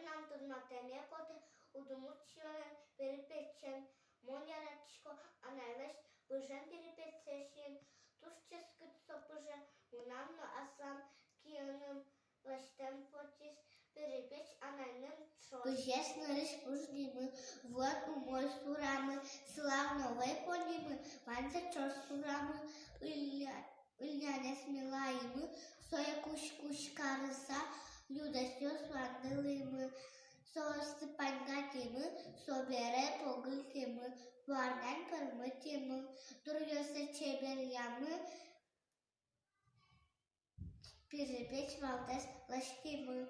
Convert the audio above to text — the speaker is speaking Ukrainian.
нам тут на телепоти, удумучуван перепечен, монярачко, а найвесь божен перепечен, туж ческут сопуже, унамно аслам, кіоном, лаштем потіс, перепеч, а найним чос. Божесно розпужніми, вот у мой сурами, славно випоніми, ванця чос сурами, Ільяня смілаїми, соя куш-куш кариса, люда сьос ванделими, со степанькатими, собере погилтими, варнань пермитими, дурйосе чеберями, перепеч валтес лаштими.